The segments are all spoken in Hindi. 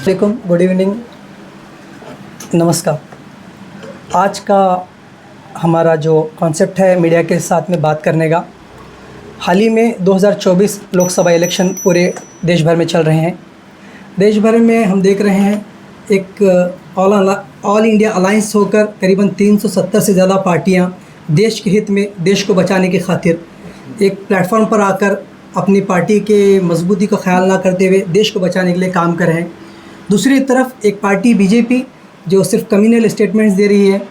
वालेकुम, गुड इवनिंग, नमस्कार। आज का हमारा जो कॉन्सेप्ट है मीडिया के साथ में बात करने का, हाल ही में 2024 लोकसभा इलेक्शन पूरे देश भर में चल रहे हैं। देश भर में हम देख रहे हैं एक ऑल इंडिया अलायंस होकर करीबन 370 से ज़्यादा पार्टियां देश के हित में, देश को बचाने की खातिर एक प्लेटफॉर्म पर आकर अपनी पार्टी के मजबूती का ख्याल ना करते हुए देश को बचाने के लिए काम कर रहे हैं। दूसरी तरफ एक पार्टी बीजेपी जो सिर्फ कम्युनल स्टेटमेंट्स दे रही है,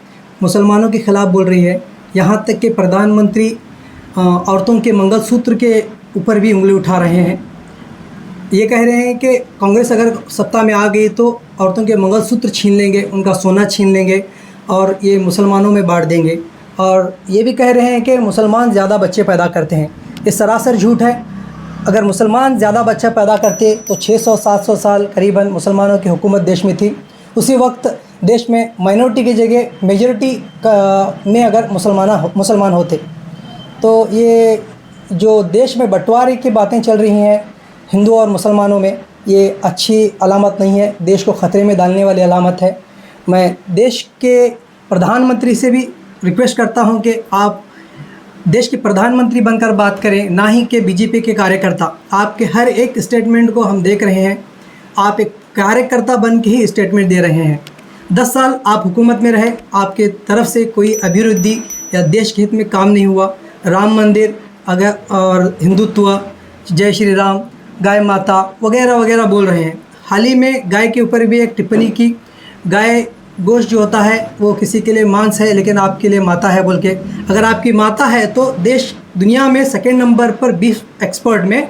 मुसलमानों के ख़िलाफ़ बोल रही है, यहाँ तक कि प्रधानमंत्री औरतों के मंगलसूत्र के ऊपर भी उंगली उठा रहे हैं। ये कह रहे हैं कि कांग्रेस अगर सत्ता में आ गई तो औरतों के मंगलसूत्र छीन लेंगे, उनका सोना छीन लेंगे और ये मुसलमानों में बांट देंगे। और ये भी कह रहे हैं कि मुसलमान ज़्यादा बच्चे पैदा करते हैं। ये सरासर झूठ है। अगर मुसलमान ज़्यादा बच्चा पैदा करते तो 600-700 साल करीबन मुसलमानों की हुकूमत देश में थी। उसी वक्त देश में माइनॉरिटी की जगह मेजॉरिटी में अगर मुसलमान होते तो ये जो देश में बंटवारे की बातें चल रही हैं हिंदू और मुसलमानों में, ये अच्छी अलामत नहीं है, देश को ख़तरे में डालने वाली अलामत है। मैं देश के प्रधानमंत्री से भी रिक्वेस्ट करता हूं कि आप देश के प्रधानमंत्री बनकर बात करें, ना ही कि बीजेपी के कार्यकर्ता। आपके हर एक स्टेटमेंट को हम देख रहे हैं, आप एक कार्यकर्ता बन के ही स्टेटमेंट दे रहे हैं। 10 साल आप हुकूमत में रहे, आपके तरफ से कोई अभिवृद्धि या देश के हित में काम नहीं हुआ। राम मंदिर अगर और हिंदुत्व, जय श्री राम, गाय माता वगैरह वगैरह बोल रहे हैं। हाल ही में गाय के ऊपर भी एक टिप्पणी की, गाय गोश्त जो होता है वो किसी के लिए मांस है लेकिन आपके लिए माता है बोल के। अगर आपकी माता है तो देश दुनिया में सेकंड नंबर पर बीफ एक्सपोर्ट में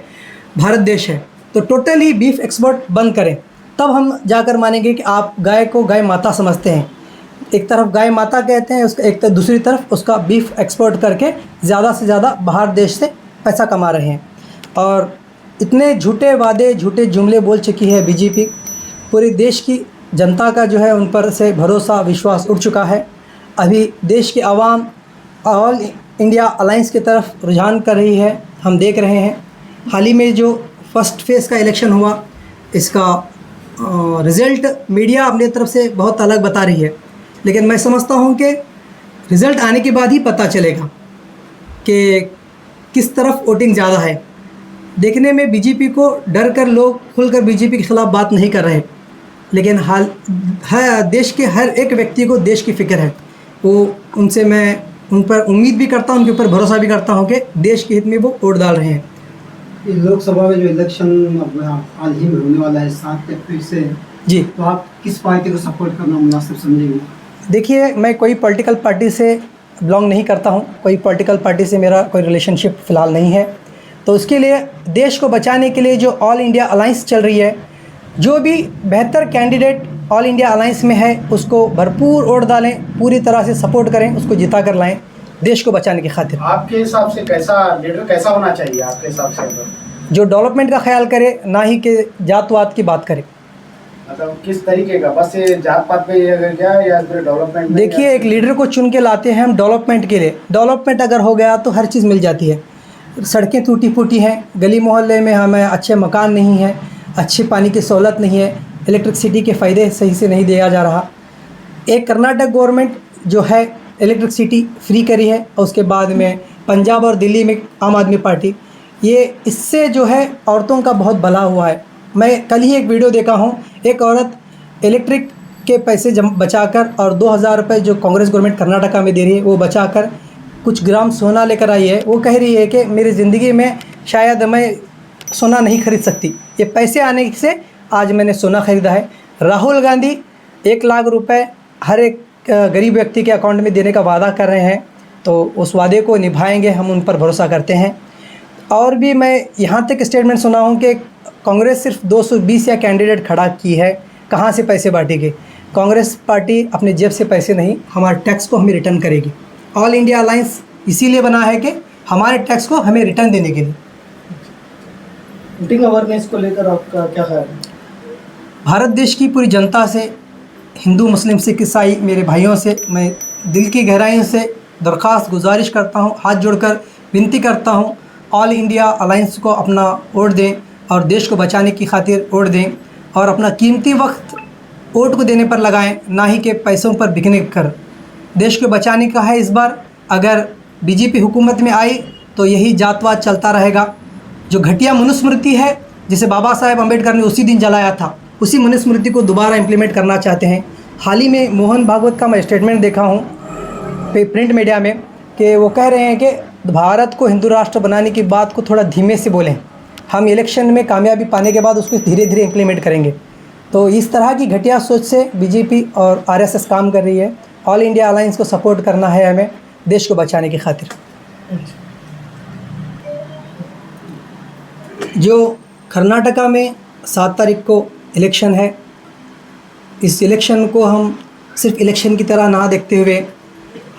भारत देश है, तो टोटली बीफ एक्सपोर्ट बंद करें, तब हम जाकर मानेंगे कि आप गाय को गाय माता समझते हैं। एक तरफ गाय माता कहते हैं, उसका एक तरफ दूसरी तरफ उसका बीफ एक्सपोर्ट करके ज़्यादा से ज़्यादा बाहर देश से पैसा कमा रहे हैं। और इतने झूठे वादे, झूठे जुमले बोल चुकी है बीजेपी। पूरे देश की जनता का जो है उन पर से भरोसा, विश्वास उठ चुका है। अभी देश की आवाम ऑल इंडिया अलायंस की तरफ रुझान कर रही है, हम देख रहे हैं। हाल ही में जो फर्स्ट फेज़ का इलेक्शन हुआ, इसका रिज़ल्ट मीडिया अपनी तरफ से बहुत अलग बता रही है, लेकिन मैं समझता हूं कि रिज़ल्ट आने के बाद ही पता चलेगा कि किस तरफ वोटिंग ज़्यादा है। देखने में बीजेपी को डर कर लोग खुलकर बीजेपी के ख़िलाफ़ बात नहीं कर रहे, लेकिन देश के हर एक व्यक्ति को देश की फ़िक्र है। वो उनसे मैं उन पर उम्मीद भी करता हूं, उनके ऊपर भरोसा भी करता हूं कि देश के हित में वो वोट डाल रहे हैं। लोकसभा में जो इलेक्शन हाल ही में होने वाला है 7 अप्रैल से जी, तो आप किस पार्टी को सपोर्ट करना मुनासिब समझेंगे? देखिए, मैं कोई पॉलिटिकल पार्टी से बिलोंग नहीं करता हूं, कोई पॉलिटिकल पार्टी से मेरा कोई रिलेशनशिप फ़िलहाल नहीं है। तो उसके लिए देश को बचाने के लिए जो ऑल इंडिया अलायंस चल रही है, जो भी बेहतर कैंडिडेट ऑल इंडिया अलायंस में है उसको भरपूर वोट डालें, पूरी तरह से सपोर्ट करें, उसको जिता कर लाएँ देश को बचाने की खातिर। आपके हिसाब से कैसा लीडर कैसा होना चाहिए आपके हिसाब से? जो डेवलपमेंट का ख्याल करे, ना ही कि जातवाद की बात करे। मतलब किस तरीके का? बस ये जात पात पे ये क्या या फिर डेवलपमेंट में? देखिए, एक लीडर को चुन के लाते हैं हम डेवलपमेंट के लिए। डेवलपमेंट अगर हो गया तो हर चीज़ मिल जाती है। सड़कें टूटी फूटी हैं, गली मोहल्ले में हमें अच्छे मकान नहीं हैं, अच्छी पानी की सहूलत नहीं है, इलेक्ट्रिसिटी के फ़ायदे सही से नहीं दिया जा रहा। एक कर्नाटक गवर्नमेंट जो है इलेक्ट्रिसिटी फ्री करी है, और उसके बाद में पंजाब और दिल्ली में आम आदमी पार्टी, ये इससे जो है औरतों का बहुत भला हुआ है। मैं कल ही एक वीडियो देखा हूँ, एक औरत इलेक्ट्रिक के पैसे बचाकर और 2000 रुपये जो कांग्रेस गवर्नमेंट कर्नाटका में दे रही है वो बचाकर कुछ ग्राम सोना लेकर आई है। वो कह रही है कि मेरी ज़िंदगी में शायद मैं सोना नहीं खरीद सकती, ये पैसे आने से आज मैंने सोना ख़रीदा है। राहुल गांधी 1 लाख रुपए हर एक गरीब व्यक्ति के अकाउंट में देने का वादा कर रहे हैं, तो उस वादे को निभाएंगे, हम उन पर भरोसा करते हैं। और भी मैं यहाँ तक स्टेटमेंट सुना हूँ कि कांग्रेस सिर्फ 220 या कैंडिडेट खड़ा की है, कहाँ से पैसे बांटेगी? कांग्रेस पार्टी अपने जेब से पैसे नहीं, हमारे टैक्स को हमें रिटर्न करेगी। ऑल इंडिया अलायंस इसीलिए बना है कि हमारे टैक्स को हमें रिटर्न देने के लिए। वोटिंग अवेयरनेस को लेकर आपका क्या ख्याल है? भारत देश की पूरी जनता से, हिंदू मुस्लिम सिख ईसाई मेरे भाइयों से मैं दिल की गहराइयों से दरख्वास्त गुजारिश करता हूँ, हाथ जोड़कर विनती करता हूँ, ऑल इंडिया अलायंस को अपना वोट दें और देश को बचाने की खातिर वोट दें। और अपना कीमती वक्त वोट को देने पर लगाएं, ना ही कि पैसों पर बिकने कर। देश को बचाने का है इस बार। अगर बीजेपी हुकूमत में आई तो यही जातवाद चलता रहेगा। जो घटिया मनुस्मृति है जिसे बाबा साहेब अम्बेडकर ने उसी दिन जलाया था, उसी मनुस्मृति को दोबारा इम्प्लीमेंट करना चाहते हैं। हाल ही में मोहन भागवत का मैं स्टेटमेंट देखा हूँ प्रिंट मीडिया में कि वो कह रहे हैं कि भारत को हिंदू राष्ट्र बनाने की बात को थोड़ा धीमे से बोलें, हम इलेक्शन में कामयाबी पाने के बाद उसको धीरे धीरे इम्प्लीमेंट करेंगे। तो इस तरह की घटिया सोच से बीजेपी और आरएसएस काम कर रही है। ऑल इंडिया अलायंस को सपोर्ट करना है हमें देश को बचाने की खातिर। जो कर्नाटका में 7 तारीख को इलेक्शन है, इस इलेक्शन को हम सिर्फ इलेक्शन की तरह ना देखते हुए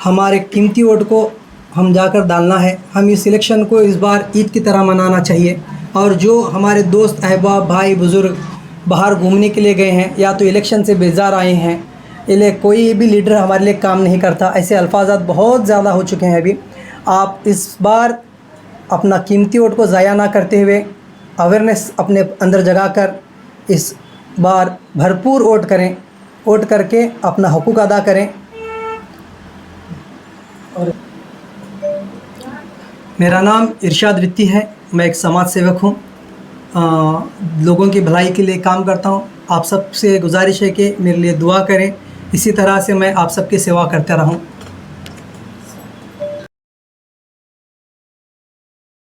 हमारे कीमती वोट को हम जाकर डालना है। हम इस इलेक्शन को इस बार ईद की तरह मनाना चाहिए। और जो हमारे दोस्त अहबाब भाई बुज़ुर्ग बाहर घूमने के लिए गए हैं या तो इलेक्शन से बेजार आए हैं, इन्हें कोई भी लीडर हमारे लिए काम नहीं करता, ऐसे अल्फाजात बहुत ज़्यादा हो चुके हैं अभी। आप इस बार अपना कीमती वोट को ज़ाया ना करते हुए अवेयरनेस अपने अंदर जगा कर इस बार भरपूर वोट करें, वोट करके अपना हकूक़ अदा करें। और मेरा नाम इरशाद रित्ती है, मैं एक समाज सेवक हूँ, लोगों की भलाई के लिए काम करता हूँ। आप सबसे गुजारिश है कि मेरे लिए दुआ करें, इसी तरह से मैं आप सबकी सेवा करता रहूँ।